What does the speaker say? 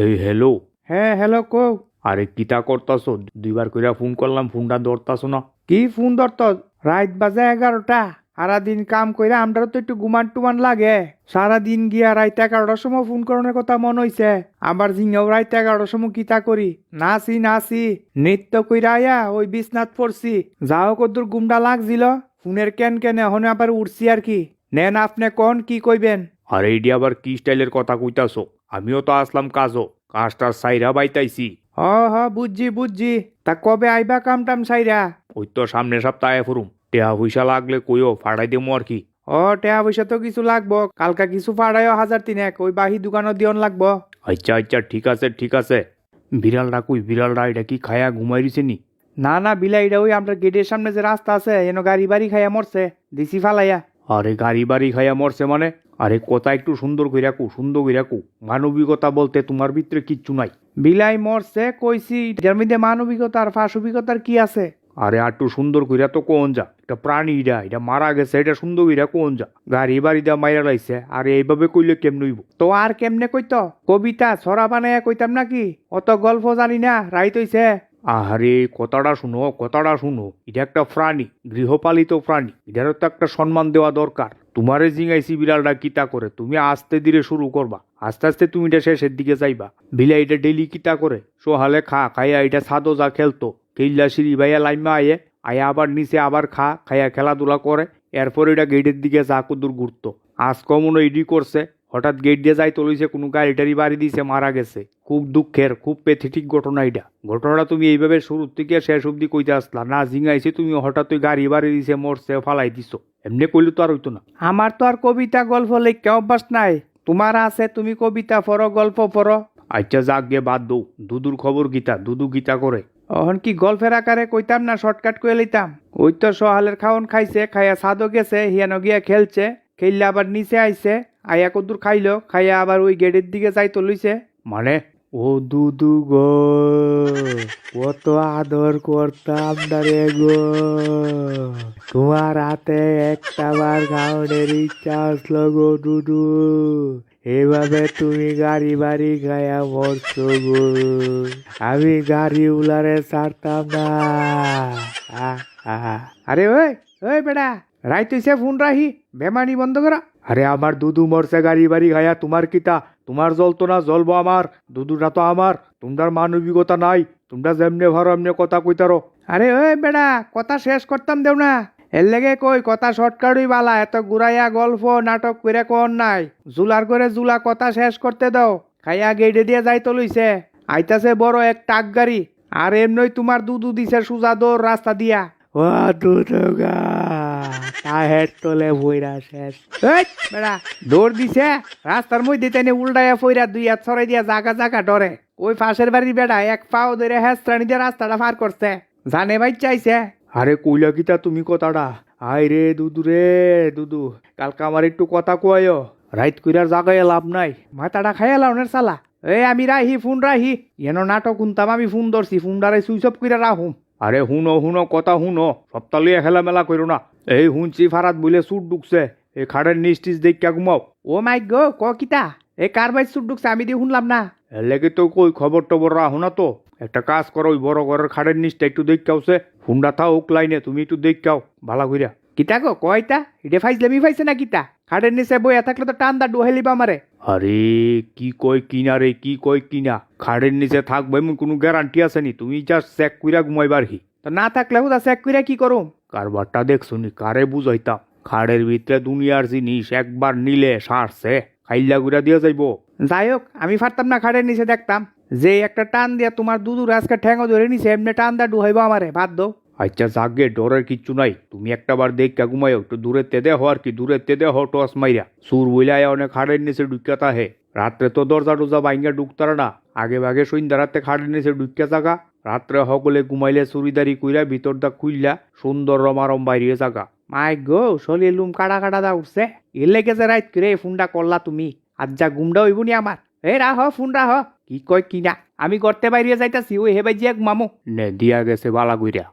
এই হ্যালো। হ্যাঁ হ্যালো কো। আরে কিতা করতাছ? দুইবার কইরা ফোন করলাম, ফোনটা ধরতাছ না। কি ফোন ধরত? রাত বাজে 11টা। সারাদিন কাম কইরা আমরাও তো একটু গুমান টুমান লাগে। সারাদিন গিয়া রাত 11টার সময় ফোন করানোর কথা মন হইছে। আবার জিঙ্গাও রাত 11টার সময় কিতা করি, নাচি নৃত্য কইরা আয়া ওই বিছনাত পড়ছি। যাও কদ্দুর গুমটা লাগছিল, ফোনের কেন এখন আবার উঠছি আর কি। নেন আপনি কোন কি কইবেন? আরে এইডি আবার কি স্টাইলের কথা কইতাছ? আমিও তো আসলাম কাজটার সাইরা বাইতাইছি। বুঝছি। তা কবে আইবা কাম টাম সাইরা? ওই তো সামনের সপ্তাহে ফুরুম। টেহা পয়সা লাগলে কইও, ফাড়াই দেবো আর কি। টেহা পয়সা তো কিছু লাগবো, কালকা কিছু ফাড়াইও 1,000 3 ওই বাহি দোকানও দিয়ন লাগবো। আচ্ছা ঠিক আছে। বিড়ালটা কই? বিড়ালটা এটা কি খায়া ঘুমাই দিছে নি? না বিলাইটা ওই আমরা গেটের সামনে যে রাস্তা আছে এনো গাড়ি বাড়ি খাইয়া মরছে, দিছি ফালাইয়া। আরে গাড়ি বাড়ি খাইয়া মরছে মানে? আরে কথা একটু সুন্দর কইরা কু। মানবিকতা বলতে তোমার ভিতরে কিচ্ছু নাই। বিলাই মরছে কইছি, এটার মধ্যে মানবিকতা আর ফাসবিকতার কি আছে? আরে একটু সুন্দর কইরা তো কোন যা, এটা প্রাণী, এটা মারা গেছে, এটা সুন্দর কইরা কোন যা। গাড়ি বাড়ি দা মাইরা লাইছে, আর এইভাবে কইলে কেমন হইব? তো আর কেমনে কইতো? কবিতা ছড়া বানাইয়া কইতাম নাকি? অত গল্প জানি না, রাইত হইছে। আহারে কথাটা শুনো, এটা একটা প্রাণী, গৃহপালিত প্রাণী, এটারও তো একটা সম্মান দেওয়া দরকার। তোমারে জিঙ্গাইছি বিড়ালটা কিতা করে, তুমি আস্তে ধীরে শুরু করবা, আস্তে আস্তে তুমি এটা শেষের দিকে যাইবা। বিলাই এটা ডেলি কিতা করে, সোহালে খাইয়া এটা সাদো যা খেলতো, কেইলা সিঁড়ি ভাইয়া লাইমা আয়া আবার নিচে আবার খাইয়া খেলাধুলা করে। এরপর এটা গেটের দিকে যা কুদুর ঘুরতো। আজ কমন ইডি করছে, হঠাৎ গেট দিয়ে যাই তলিছে, কোনো গাড়িটারি বাড়ি দিয়েছে, মারা গেছে। খুব দুঃখের, খুব পেথেটিক ঘটনা এটা। ঘটনাটা তুমি এইভাবে শুরু থেকে শেষ অব্দি কইতে আসলা না, জিঙ্গাইছে তুমি হঠাৎ ওই গাড়ি বাড়ি দিছে, মরছে, ফালাই দিছো। এমনি কইলে তো আর হইতো না। আমার তো আর কবিতা গল্প লেখা অভ্যাস নাই। তোমার আছে, তুমি কবিতা পড়ো, গল্প পড়ো। আচ্ছা যাক গে, বাদ দৌ। দুদুর খবর গীতা, দুদু গীতা করে। অহন কি গল্পের আকারে কইতাম না শর্টকাট কয়ে লইতাম? ওই তো সহালের খাওন খাইছে, খাইয়া সাদও গেছে, হিয়ানো গিয়া খেলছে, খেললে আবার নিচে আইছে, আয়া কদ্দুর খাইলো, খাইয়া আবার ওই গেটের দিকে যাইতো লইছে। মানে? ও দুদু গো, কত আদর করতাম না রে গো। তোমার হাতে একটা বার খাওয়ানোর ইচ্ছা আসলো গো দুদু। এভাবে তুমি গাড়ি বাড়ি গায়া মরছো গো, আমি গাড়ি উলারে ছাড়তাম না। আরে ওই বেটা, রাইত হইছে, ফোন রাহি, বেমানি বন্ধ করা। আরে আমার দুদু মরছে গাড়ি বাড়ি খাইয়া, তোমার কিতা? তোমার জ্বলতো না, জ্বলবো আমার। দুদুটা তো আমার। তোমরা মানবিকতা নাই, তোমরা যেমনে ভারো এমনি কথা কইতারো। আরে ওই বেটা, কথা শেষ করতাম দেও না। এর লেগে কই কথা শর্টকাটই বালা, এত ঘুরাইয়া গল্প নাটক কইরা কোন নাই। জুলার করে জুলা কথা শেষ করতে দাও। খাইয়া গেটে দিয়ে যাইতো লইছে, আইতাছে বড় এক টাক গাড়ি, আর এমনই তোমার দুদু দিছে সুজা দৌড় রাস্তা দিয়া। ও দুদুগা, তাহের তোলে বইরা শেষ। এই বেটা, দৌড় দিছে, রাস্তার মধ্যে তেনে উল্টাইয়া ফইরা দুই হাত ছড়াই দিয়া জাগা ডরে। ওই পাশের বাড়ির বেটা এক পাও ধরে হেস্তানি দিয়ে রাস্তাটা পার করছে, জানে ভাই চাইছে। আরে কইলা কিতা তুমি কথাটা? আয় রে দুদু, কালকে আমার একটু কথা কয়। রাইত কইরার জাগায় লাভ নাই। মাথাটা খাইয়া লাউনের চালা। আমি রাহি, ফোন রাহি, এন নাটক শুনতাম, আমি ফোন ধরছি, ফোনটারে সুইচ অফ কইরা রাহুম। আরে হুনো কথা হুনো, সপ্তাহে খেলা মেলা করো না। এই হুনছি ফারাত বলে সুট ঢুকছে, এই খাড়ের নিস্টিস দেখা ঘুমাও। ও মাই গো, কিতা এ কার ভাই সুট ঢুকছে, আমি দিয়ে শুনলাম না। এর লেগে তো কই খবর টবর রাহো না তো। একটা কাজ করো, ওই বড় ঘরের খাড়ের নিচটা একটু দেখাওছে, হুন্ডা থাও লাইনে, তুমি একটু দেখাও ভালো কইরা। কিতা গো কয়টা এটা ফাইজলামি ফাইছে না কিতা? খাটের নিচে বইয়া থাকলে তো টান্দা ডুহাইলিবা আমারে। আরে কি কয় কিনা, খাড়ের নিচে থাকবো এমন কোনো গ্যারান্টি আছে নি? তুমি জাস্ট চেক কইরা ঘুমাইবার কি। তো না থাকলে হুদা চেক কইরা কি করুম? কারবারটা দেখছো নি, কারে বুঝাইতাম। খাড়ের ভিতরে দুনিয়ার জিনিস একবার নিলে সারছে, খাইল্লা গুড়া দিয়া যাইবো। যাই হোক, আমি পারতাম না খাটের নিচে দেখতাম যে একটা টান দিয়া তোমার দুদুর আজকে ঠ্যাঙ্গো ধরে নিছে, এমনি টান দা ডুহাইবো আমারে, বাদ দো। আচ্ছা জাগে, ডরের কিচ্ছু নাই, তুমি একটা বার দেখা ঘুমাইও, একটু দূরের তেদে হো আর কি, দূরের তেদে হো টস মাইরা। সুর বইলে অনেক খাড়ের নিচে ঢুকিয়া হে। রাত্রে তো দরজা টরজা ভাঙ্গা ঢুকতারা না, আগে ভাগে সন্ধ্যা রাতে খাড়ের নিচে ঢুকিয়া জাগা। রাত্রে সকলে ঘুমাইলে চুরিদারি কইরা ভিতর দা খুইলা সুন্দর রমারম বাইরে জাগা। মাই গো, শরীর লুম কাটা দা উঠছে। এর লেগে যে রাইত করে ফোনটা করলা তুমি, আজ যা ঘুমটা হইব নি আমার। রাহ ফোন রাহ, কি কয় কিনা, আমি করতে বাইরে যাইতাছি, ওই হেবাই জিয়া ঘুমামো। নে দিয়া গেছে বালা কইরা।